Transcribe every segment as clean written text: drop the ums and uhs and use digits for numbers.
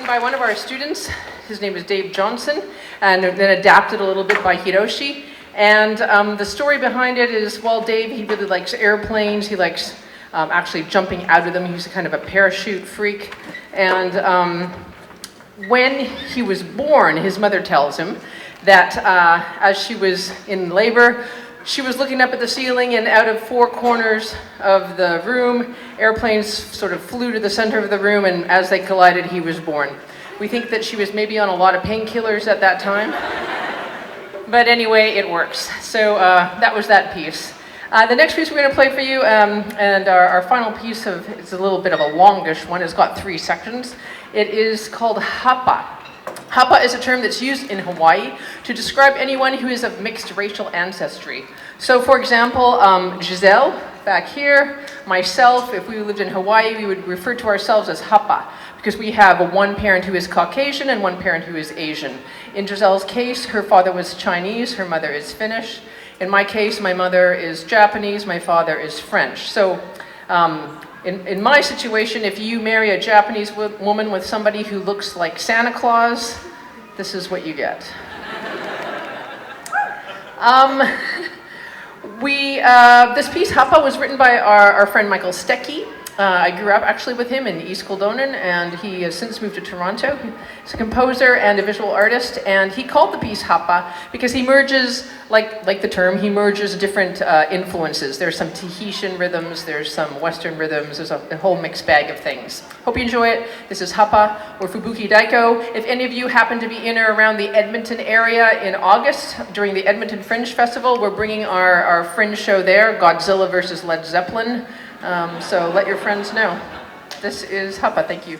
written by one of our students. His name is Dave Johnson, and then adapted a little bit by Hiroshi. And the story behind it is, well, Dave, he really likes airplanes. He likes actually jumping out of them. He's kind of a parachute freak. And when he was born, his mother tells him that as she was in labor, she was looking up at the ceiling, and out of 4 corners of the room, airplanes sort of flew to the center of the room, and as they collided, he was born. We think that she was maybe on a lot of painkillers at that time. But anyway, it works. So that was that piece. The next piece we're going to play for you, and our final piece it's a little bit of a longish one. It's got 3 sections. It is called hapa. Hapa is a term that's used in Hawaii to describe anyone who is of mixed racial ancestry. So for example, Giselle, back here, myself, if we lived in Hawaii, we would refer to ourselves as hapa, because we have one parent who is Caucasian and one parent who is Asian. In Giselle's case, her father was Chinese, her mother is Finnish. In my case, my mother is Japanese, my father is French. So in my situation, if you marry a Japanese woman with somebody who looks like Santa Claus, this is what you get. This piece, Hapa, was written by our friend Michael Stecky. I grew up actually with him in East Kildonan, and he has since moved to Toronto. He's a composer and a visual artist, and he called the piece Hapa because he merges, like the term, he merges different influences. There's some Tahitian rhythms, there's some Western rhythms, there's a whole mixed bag of things. Hope you enjoy it. This is Hapa, or Fubuki Daiko. If any of you happen to be in or around the Edmonton area in August, during the Edmonton Fringe Festival, we're bringing our fringe show there, Godzilla versus Led Zeppelin. So let your friends know. This is Hapa, thank you.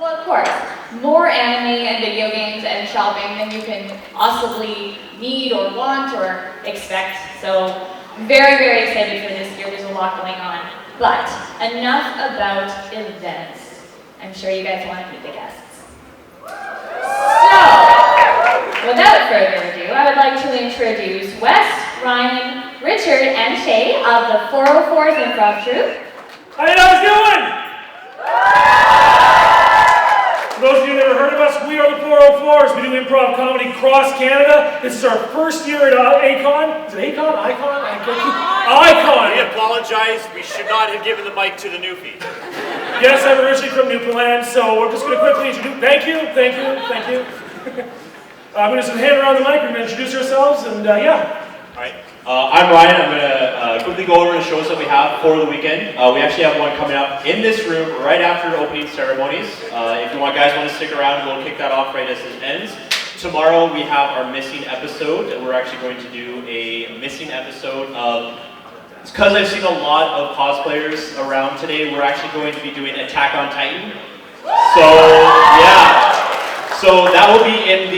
Well, of course, more anime and video games and shopping than you can possibly need or want or expect. So, very, very excited for this year. There's a lot going on. But enough about events. I'm sure you guys want to meet the guests. So, without further ado, I would like to introduce Wes, Ryan, Richard, and Shay of the 404's Improv Troupe. How you guys doing? For those of you who never heard of us, we are the 404s. We do improv comedy across Canada. This is our first year at Ai-kon. Is it Ai-kon? Ai-kon? Ai-kon! We apologize. We should not have given the mic to the newfie. Yes, I'm originally from Newfoundland, so we're just going to quickly introduce. Thank you. I'm going to hand around the mic. We're going to introduce ourselves, and yeah. All right. I'm Ryan. I'm going to quickly go over the shows that we have for the weekend. We actually have one coming up in this room right after the opening ceremonies. If you guys want to stick around, we'll kick that off right as it ends. Tomorrow we have our missing episode, and we're actually going to do a missing episode of. It's because I've seen a lot of cosplayers around today. We're actually going to be doing Attack on Titan. So yeah. So that will be in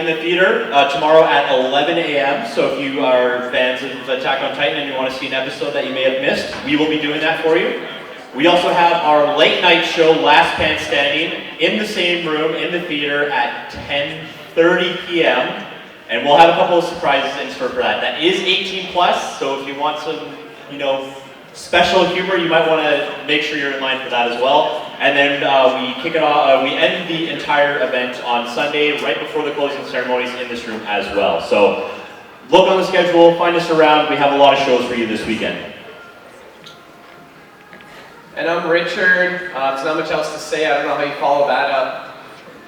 the theater tomorrow at 11 a.m. So if you are fans of Attack on Titan and you want to see an episode that you may have missed, we will be doing that for you. We also have our late night show, Last Man Standing, in the same room in the theater at 10:30 p.m. And we'll have a couple of surprises in store for that. That is 18 plus, so if you want some, special humor, you might want to make sure you're in line for that as well. And then we kick it off. We end the entire event on Sunday, right before the closing ceremonies, in this room as well. So look on the schedule, find us around. We have a lot of shows for you this weekend. And I'm Richard. There's not much else to say. I don't know how you follow that up.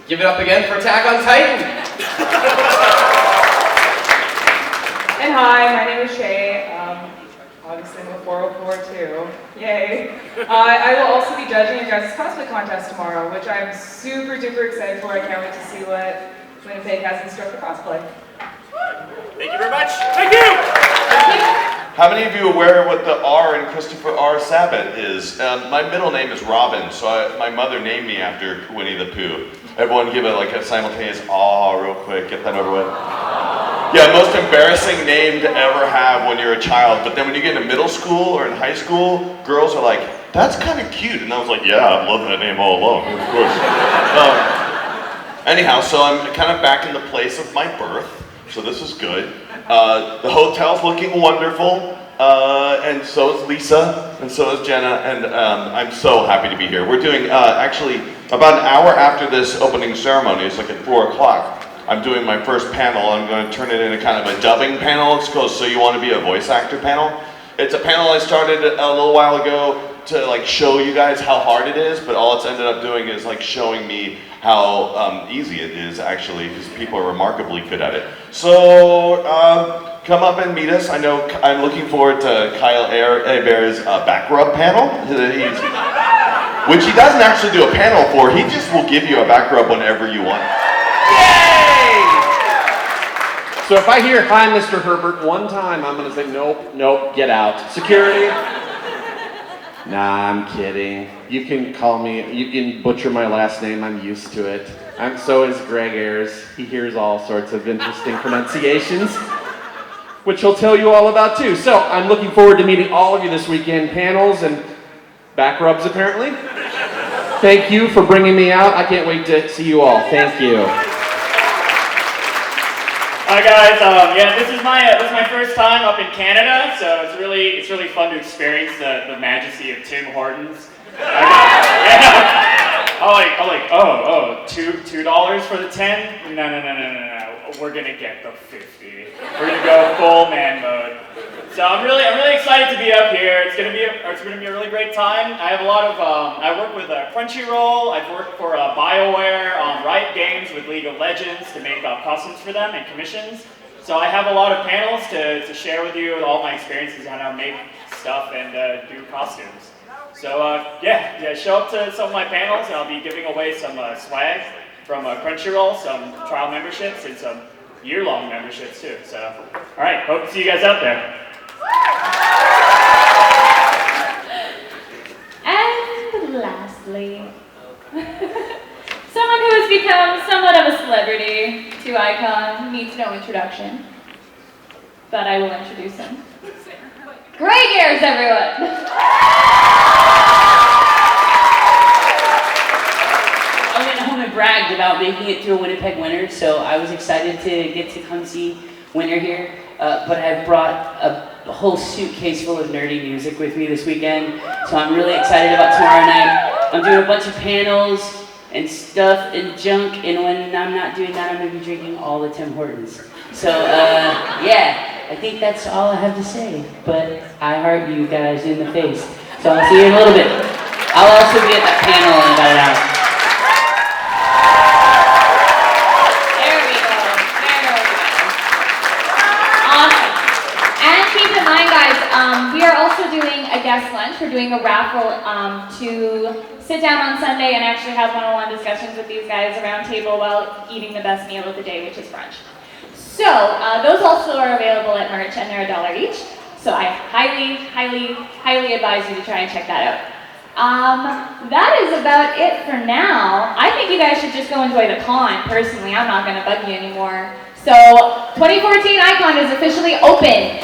Give it up again for Attack on Titan. And hi, my name is Shay. Obviously I'm a 404 too. Yay. I will also be judging your guys' cosplay contest tomorrow, which I'm super duper excited for. I can't wait to see what Winnipeg has in store for cosplay. Thank you very much. Thank you! How many of you are aware what the R in Christopher R. Sabat is? My middle name is Robin, so my mother named me after Winnie the Pooh. Everyone give it like a simultaneous "ah" real quick, get that over with. Yeah, most embarrassing name to ever have when you're a child, but then when you get into middle school or in high school, girls are like, that's kind of cute, and I was like, yeah, I've loved that name all along, of course. Anyhow, so I'm kind of back in the place of my birth, so this is good. The hotel's looking wonderful, and so is Lisa, and so is Jenna, and I'm so happy to be here. We're doing, actually, about an hour after this opening ceremony, it's like at 4 o'clock, I'm doing my first panel. I'm going to turn it into kind of a dubbing panel. It's called So You Want to Be a Voice Actor panel. It's a panel I started a little while ago to like show you guys how hard it is, but all it's ended up doing is like showing me how easy it is actually, because people are remarkably good at it. So come up and meet us. I know I'm looking forward to Kyle Hebert's back rub panel, which he doesn't actually do a panel for. He just will give you a back rub whenever you want. So if I hear, hi, Mr. Herbert, one time, I'm going to say, nope, get out. Security? Nah, I'm kidding. You can call me, you can butcher my last name, I'm used to it. So is Greg Ayers. He hears all sorts of interesting pronunciations, which he'll tell you all about too. So I'm looking forward to meeting all of you this weekend, panels and back rubs apparently. Thank you for bringing me out. I can't wait to see you all. Thank you. Hi guys, this is my first time up in Canada, so it's really fun to experience the majesty of Tim Hortons. $2 for the 10? No. We're gonna get the 50. We're gonna go full man mode. So I'm really excited to be up here. It's gonna be a really great time. I have a lot of I work with Crunchyroll. I've worked for BioWare on Riot Games with League of Legends to make costumes for them and commissions. So I have a lot of panels to share with you all my experiences on how to make stuff and do costumes. So show up to some of my panels and I'll be giving away some swag from Crunchyroll, some trial memberships and some year-long memberships too. So, all right, hope to see you guys out there. And lastly, become somewhat of a celebrity to Ai-kon. Needs no introduction. But I will introduce him. Gray Gears, everyone! I went home and bragged about making it to a Winnipeg winter, so I was excited to get to come see Winter here. But I've brought a whole suitcase full of nerdy music with me this weekend, so I'm really excited about tomorrow night. I'm doing a bunch of panels and stuff and junk, and when I'm not doing that, I'm going to be drinking all the Tim Hortons. So, yeah, I think that's all I have to say, but I heart you guys in the face. So I'll see you in a little bit. I'll also be at that panel in about an hour. There we go. Awesome. And keep in mind, guys, we are also doing a guest lunch. We're doing a raffle to sit down on Sunday and actually have one-on-one discussions with these guys around table while eating the best meal of the day, which is brunch. So those also are available at merch, and they're $1 each. So I highly advise you to try and check that out. That is about it for now. I think you guys should just go enjoy the con. Personally, I'm not going to bug you anymore. So 2014 Ai-kon is officially open.